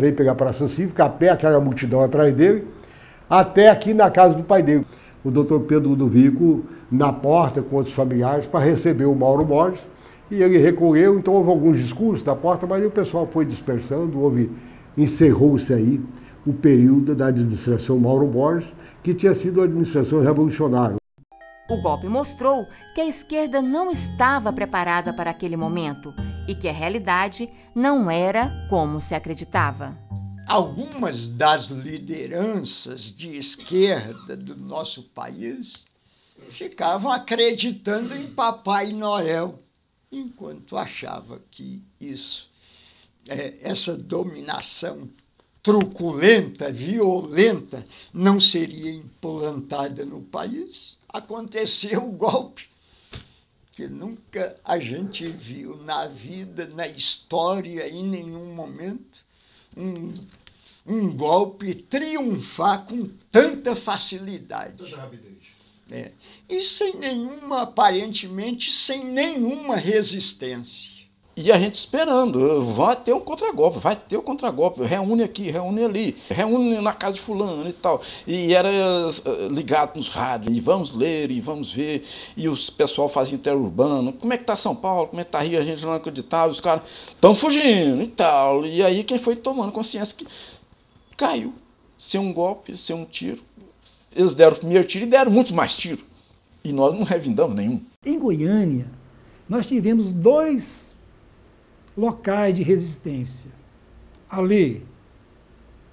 Veio pegar a Praça Cívica, a pé, aquela multidão atrás dele, até aqui na casa do pai dele. O doutor Pedro Ludovico na porta com outros familiares para receber o Mauro Borges, e ele recolheu, então houve alguns discursos da porta, mas o pessoal foi dispersando, encerrou-se aí o período da administração Mauro Borges, que tinha sido uma administração revolucionária. O golpe mostrou que a esquerda não estava preparada para aquele momento e que a realidade não era como se acreditava. Algumas das lideranças de esquerda do nosso país ficavam acreditando em Papai Noel, enquanto achava que essa dominação truculenta, violenta, não seria implantada no país. Aconteceu o golpe, que nunca a gente viu na vida, na história, em nenhum momento, um golpe triunfar com tanta facilidade. Tanta rapidez. E aparentemente, sem nenhuma resistência. E a gente esperando, vai ter o contragolpe, reúne aqui, reúne ali, reúne na casa de fulano e tal. E era ligado nos rádios, e vamos ler, e vamos ver, e o pessoal fazia interurbano, como é que tá São Paulo, como é que tá Rio, a gente não acreditava, os caras estão fugindo e tal. E aí quem foi tomando consciência que caiu, sem um golpe, sem um tiro. Eles deram o primeiro tiro e deram muitos mais tiros, e nós não revindamos nenhum. Em Goiânia, nós tivemos 2 locais de resistência. Ali,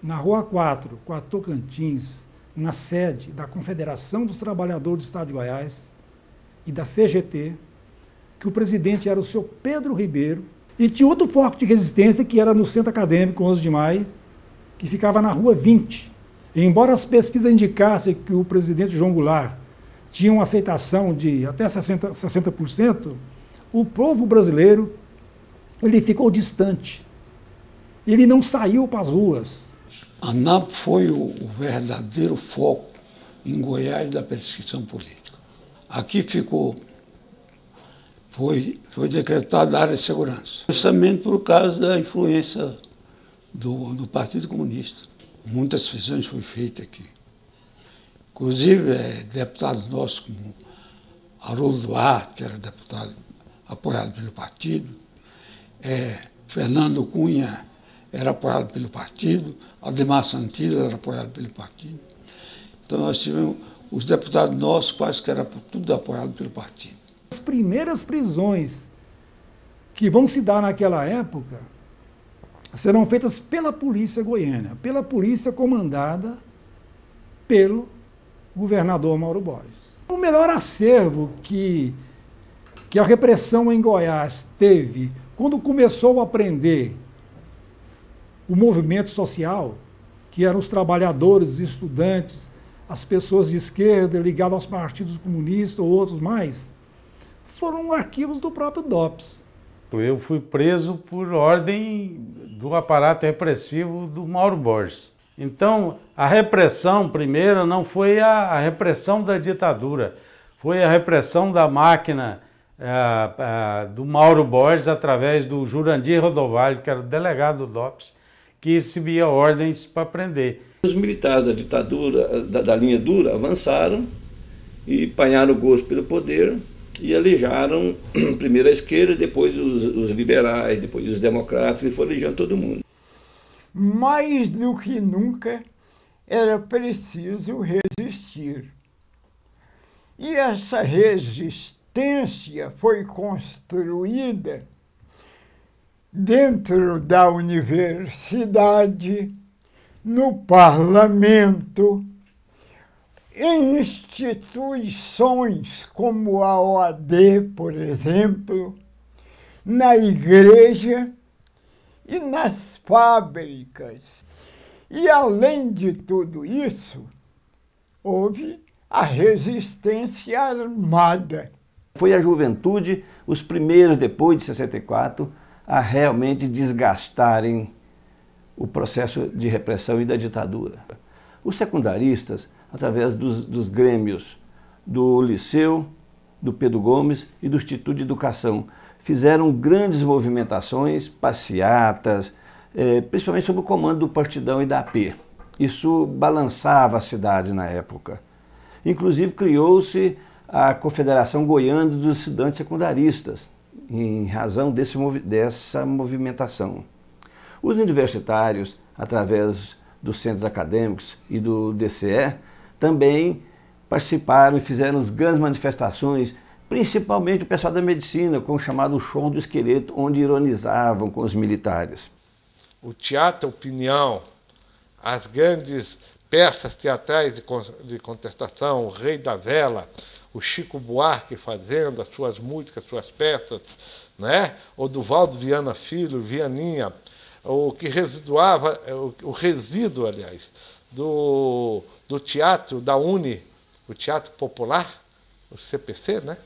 na Rua 4, com a Tocantins, na sede da Confederação dos Trabalhadores do Estado de Goiás e da CGT, que o presidente era o senhor Pedro Ribeiro, e tinha outro foco de resistência que era no Centro Acadêmico 11 de Maio, que ficava na Rua 20. E embora as pesquisas indicassem que o presidente João Goulart tinha uma aceitação de até 60%, o povo brasileiro ele ficou distante. Ele não saiu para as ruas. A ANAP foi o verdadeiro foco em Goiás da perseguição política. Aqui foi decretada a área de segurança, justamente por causa da influência do Partido Comunista. Muitas prisões foram feitas aqui. Inclusive, deputados nossos como Haroldo Duarte, que era deputado apoiado pelo partido, Fernando Cunha era apoiado pelo partido, Ademar Santillo era apoiado pelo partido. Então nós tivemos os deputados nossos quase que era tudo apoiado pelo partido. As primeiras prisões que vão se dar naquela época serão feitas pela polícia goiana, pela polícia comandada pelo governador Mauro Borges. O melhor acervo que a repressão em Goiás teve quando começou a prender o movimento social, que eram os trabalhadores, os estudantes, as pessoas de esquerda ligadas aos partidos comunistas ou outros mais, foram arquivos do próprio DOPS. Eu fui preso por ordem do aparato repressivo do Mauro Borges. Então, a repressão primeira não foi a repressão da ditadura, foi a repressão da máquina do Mauro Borges através do Jurandir Rodovalho, que era o delegado do DOPS, que recebia ordens para prender. Os militares da ditadura, da linha dura, avançaram e apanharam o gosto pelo poder e alijaram primeiro a esquerda, depois os liberais, depois os democratas, e foram alijando todo mundo. Mais do que nunca era preciso resistir. E essa resistência foi construída dentro da universidade, no parlamento, em instituições como a OAB, por exemplo, na igreja e nas fábricas. E, além de tudo isso, houve a resistência armada. Foi a juventude, os primeiros, depois de 64, a realmente desgastarem o processo de repressão e da ditadura. Os secundaristas, através dos grêmios do Liceu, do Pedro Gomes e do Instituto de Educação, fizeram grandes movimentações, passeatas, principalmente sob o comando do Partidão e da AP. Isso balançava a cidade na época. Inclusive criou-se a Confederação Goiana dos Estudantes Secundaristas, em razão dessa movimentação. Os universitários, através dos centros acadêmicos e do DCE, também participaram e fizeram as grandes manifestações, principalmente o pessoal da medicina, com o chamado Show do Esqueleto, onde ironizavam com os militares. O Teatro Opinião, as grandes peças teatrais de contestação, o Rei da Vela, o Chico Buarque fazendo as suas músicas, suas peças, né? O Duvaldo Viana Filho, Vianinha, o que residuava, o resíduo, aliás, do teatro da UNE, o Teatro Popular, o CPC, né?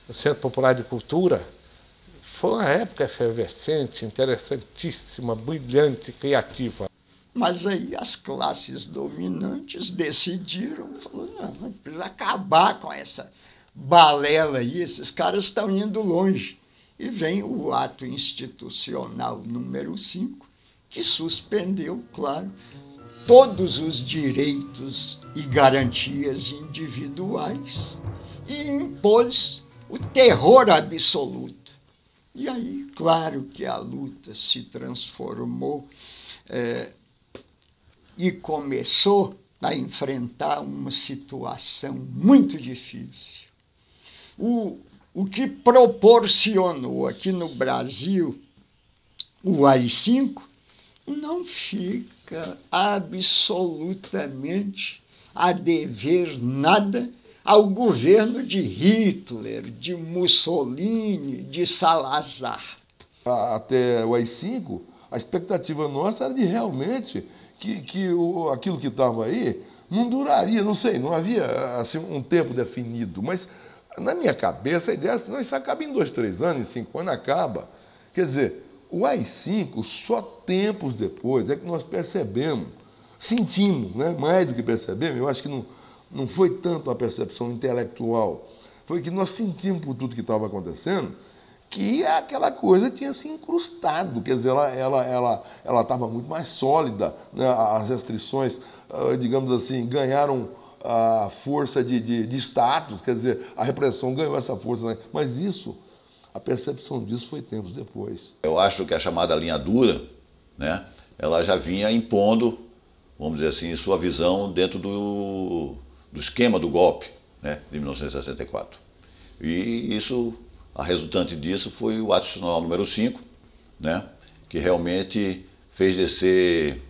O Centro Popular de Cultura. Foi uma época efervescente, interessantíssima, brilhante, criativa. Mas aí as classes dominantes decidiram, falaram, não, precisa acabar com essa balela aí, esses caras estão indo longe. E vem o ato institucional número 5, que suspendeu, claro, todos os direitos e garantias individuais e impôs o terror absoluto. E aí, claro que a luta se transformou e começou a enfrentar uma situação muito difícil. O que proporcionou aqui no Brasil o AI-5 não fica absolutamente a dever nada ao governo de Hitler, de Mussolini, de Salazar. Até o AI-5, a expectativa nossa era de realmente aquilo que estava aí não duraria, não sei, não havia assim, um tempo definido, mas na minha cabeça a ideia é que isso acaba em 2, 3 anos, em 5 anos acaba. Quer dizer, o AI-5, só tempos depois é que nós percebemos, sentimos, né? Mais do que percebemos, eu acho que não foi tanto a percepção intelectual, foi que nós sentimos por tudo que estava acontecendo, que aquela coisa tinha se incrustado, quer dizer, ela estava muito mais sólida, né? As restrições, digamos assim, ganharam a força de status, quer dizer, a repressão ganhou essa força, né? Mas isso, a percepção disso foi tempos depois. Eu acho que a chamada linha dura, né, ela já vinha impondo, vamos dizer assim, sua visão dentro do esquema do golpe, né, de 1964. E isso, a resultante disso foi o ato institucional número 5, né, que realmente fez descer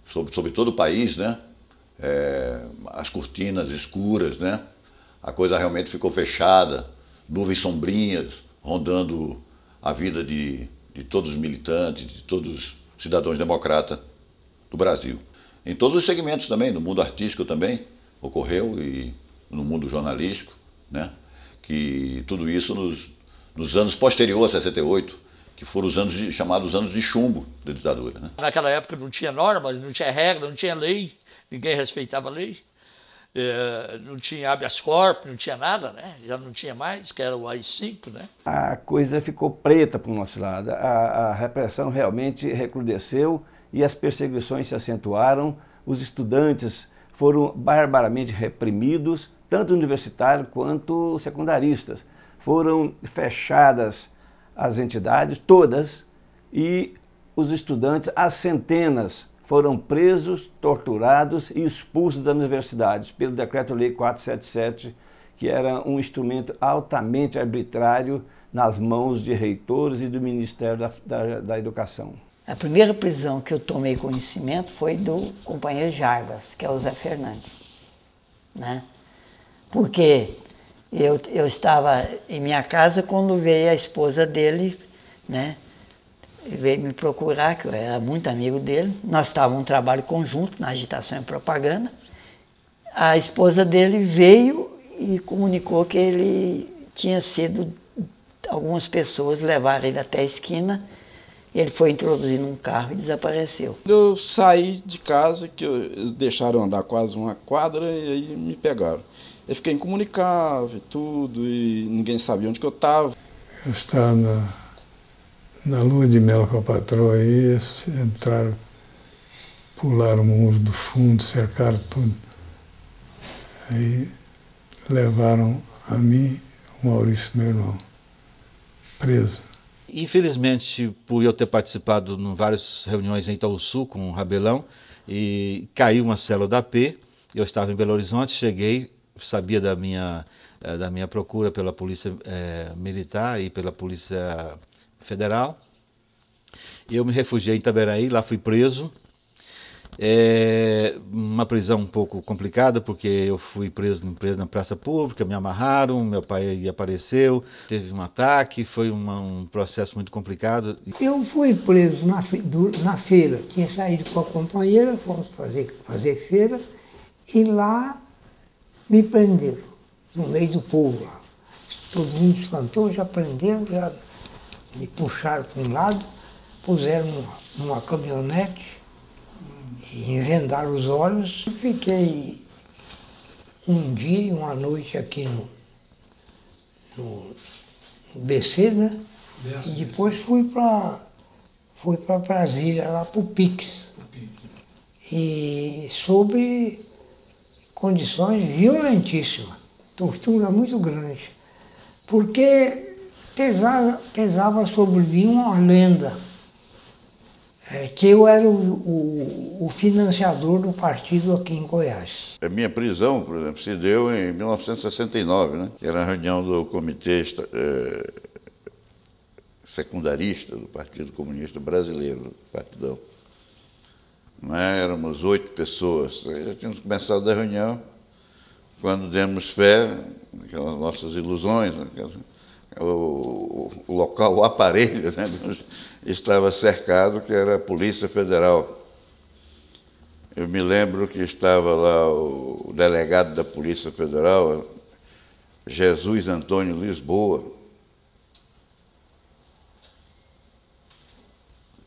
sobre todo o país, né, as cortinas escuras, né, a coisa realmente ficou fechada, nuvens sombrinhas rondando a vida de todos os militantes, de todos os cidadãos democratas do Brasil. Em todos os segmentos também, no mundo artístico também ocorreu e no mundo jornalístico, né, que tudo isso nos anos posteriores a 68, que foram os anos chamados anos de chumbo da ditadura, né. Naquela época não tinha normas, não tinha regra, não tinha lei, ninguém respeitava a lei. Não tinha habeas corpus, não tinha nada, né? Já não tinha mais, que era o AI-5, né? A coisa ficou preta para o nosso lado, a repressão realmente recrudesceu e as perseguições se acentuaram, os estudantes foram barbaramente reprimidos, tanto universitários quanto secundaristas. Foram fechadas as entidades, todas, e os estudantes, às centenas, foram presos, torturados e expulsos das universidades pelo Decreto-Lei 477, que era um instrumento altamente arbitrário nas mãos de reitores e do Ministério da Educação. A primeira prisão que eu tomei conhecimento foi do companheiro Jarbas, que é o Zé Fernandes, né? Porque eu estava em minha casa quando veio a esposa dele, né? Veio me procurar, que eu era muito amigo dele. Nós estávamos em um trabalho conjunto na agitação e propaganda. A esposa dele veio e comunicou que ele tinha sido, algumas pessoas levaram ele até a esquina, ele foi introduzido num carro e desapareceu. Eu saí de casa, que eles deixaram andar quase uma quadra e aí me pegaram. Eu fiquei incomunicável e tudo, e ninguém sabia onde que eu estava. Eu estava Na lua de mel com a patroa, aí entraram, pularam o muro do fundo, cercaram tudo. Aí levaram a mim, o Maurício, meu irmão, preso. Infelizmente, por eu ter participado em várias reuniões em Itaúsu com o Rabelão, e caiu uma célula da AP, eu estava em Belo Horizonte, cheguei, sabia da minha procura pela Polícia Militar e pela Polícia Federal. Eu me refugiei em Itaberaí, lá fui preso. Uma prisão um pouco complicada, porque eu fui preso na praça pública, me amarraram, meu pai apareceu, teve um ataque, foi um processo muito complicado. Eu fui preso na feira, tinha saído com a companheira, fomos fazer feira, e lá me prenderam, no meio do povo lá. Todo mundo espantou, já prenderam, já me puxaram para um lado, puseram numa caminhonete, e envendaram os olhos. Fiquei um dia e uma noite aqui no BC, né? E depois fui para Brasília, lá para o PIX. E sob condições violentíssimas, tortura muito grande. Porque pesava sobre mim uma lenda. Que eu era o financiador do partido aqui em Goiás. A minha prisão, por exemplo, se deu em 1969, né? Que era a reunião do Comitê Secundarista do Partido Comunista Brasileiro, Partidão. Éramos 8 pessoas. Já tínhamos começado a reunião, quando demos fé, aquelas nossas ilusões, o local, o aparelho, né, estava cercado, que era a Polícia Federal. Eu me lembro que estava lá o delegado da Polícia Federal, Jesus Antônio Lisboa.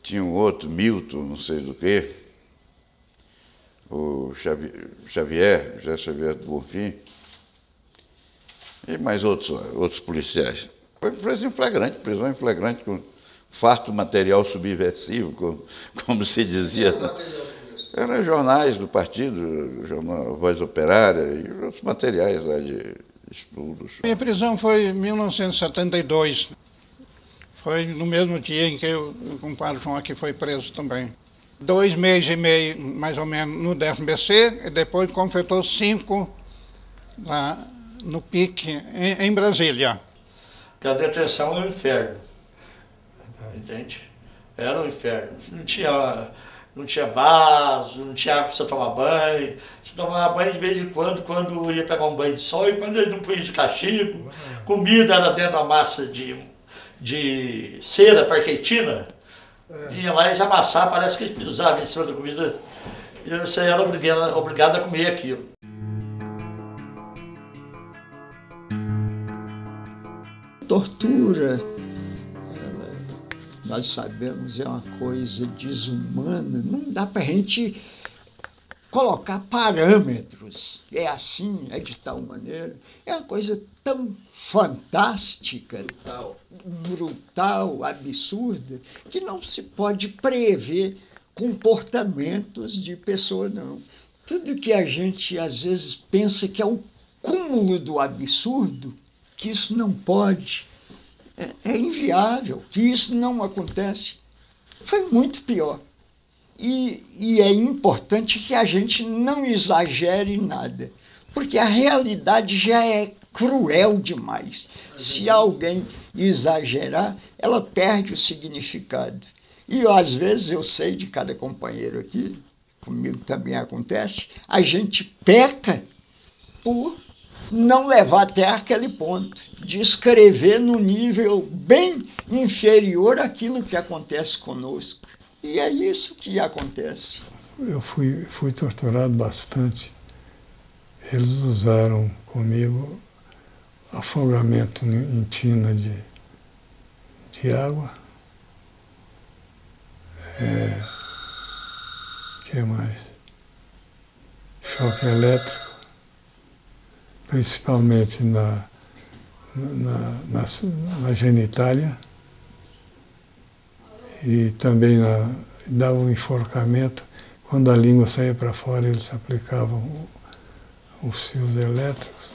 Tinha um outro, Milton, não sei do quê, o Xavier, José Xavier do Bonfim, e mais outros policiais. Foi prisão em flagrante, com farto material subversivo, como se dizia. Eram jornais do partido, jornal Voz Operária e outros materiais lá de estudos. Minha prisão foi em 1972. Foi no mesmo dia em que o compadre João aqui foi preso também. 2 meses e meio, mais ou menos, no 10º BC, e depois completou 5 lá no PIC, em Brasília. Que a detenção é um inferno, entende? Era um inferno. Não tinha vaso, não tinha água para você tomar banho. Você tomava banho de vez em quando ia pegar um banho de sol, e quando ele não podia de castigo, comida era dentro da massa de cera parquetina, ia lá e já amassava, parece que eles pisavam em cima da comida, e você era obrigado a comer aquilo. Tortura, nós sabemos, é uma coisa desumana, não dá para a gente colocar parâmetros, é assim, é de tal maneira, é uma coisa tão fantástica, brutal, absurda, que não se pode prever comportamentos de pessoa, não. Tudo que a gente às vezes pensa que é o cúmulo do absurdo, que isso não pode, é inviável, que isso não acontece, foi muito pior. E é importante que a gente não exagere nada, porque a realidade já é cruel demais. Se alguém exagerar, ela perde o significado. E às vezes eu sei de cada companheiro aqui, comigo também acontece, a gente peca por não levar até aquele ponto, de escrever no nível bem inferior àquilo que acontece conosco. E é isso que acontece. Eu fui torturado bastante. Eles usaram comigo afogamento em tina de água. Que mais? Choque elétrico, principalmente na genitália. E também dava um enforcamento. Quando a língua saía para fora, eles aplicavam os fios elétricos.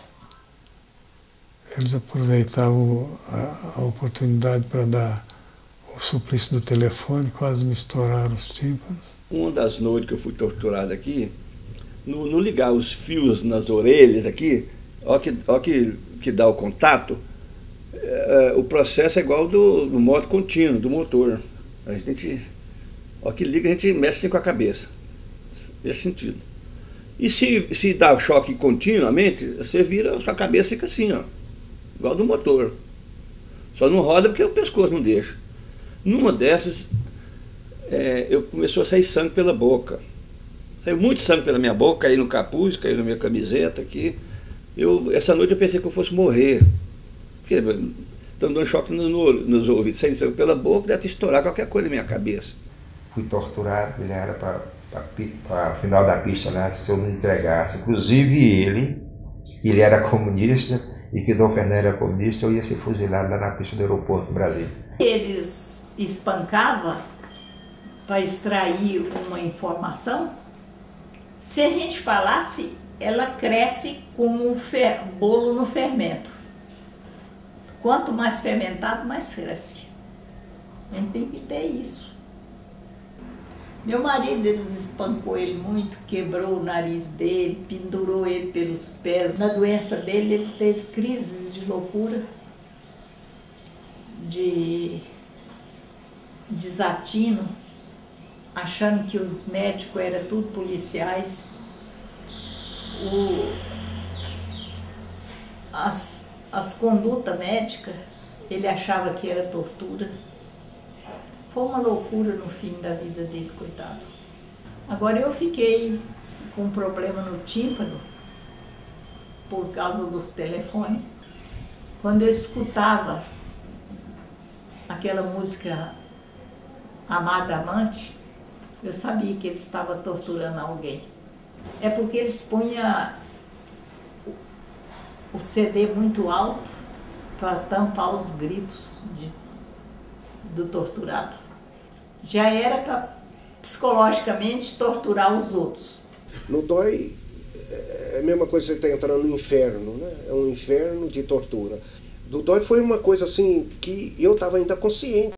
Eles aproveitavam a oportunidade para dar o suplício do telefone, quase me estouraram os tímpanos. Uma das noites que eu fui torturado aqui, no ligar os fios nas orelhas aqui, ó que dá o contato, o processo é igual do modo contínuo, do motor. A gente, ó que liga, a gente mexe assim com a cabeça, nesse sentido. E se dá choque continuamente, você vira, a sua cabeça fica assim, ó, igual do motor. Só não roda porque o pescoço não deixa. Numa dessas, eu começou a sair sangue pela boca. Saiu muito sangue pela minha boca, caiu no capuz, caiu na minha camiseta aqui. Essa noite eu pensei que eu fosse morrer. Porque estão dando choque nos ouvidos, saindo sangue pela boca, deve estourar qualquer coisa na minha cabeça. Fui torturado, ele era para o final da pista lá, se eu não entregasse. Inclusive ele era comunista, e que Dom Fernando era comunista, eu ia ser fuzilado lá na pista do aeroporto do Brasil. Eles espancavam para extrair uma informação. Se a gente falasse, ela cresce como bolo no fermento. Quanto mais fermentado, mais cresce. A gente tem que ter isso. Meu marido, eles espancou ele muito, quebrou o nariz dele, pendurou ele pelos pés. Na doença dele, ele teve crises de loucura, de desatino, achando que os médicos eram tudo policiais. As condutas médicas, ele achava que era tortura. Foi uma loucura no fim da vida dele, coitado. Agora eu fiquei com um problema no tímpano por causa dos telefones. Quando eu escutava aquela música Amada Amante, eu sabia que ele estava torturando alguém. É porque eles punham o CD muito alto para tampar os gritos do torturado. Já era para psicologicamente torturar os outros. No DOI é a mesma coisa que você está entrando no inferno, né? É um inferno de tortura. Do DOI foi uma coisa assim que eu estava ainda consciente.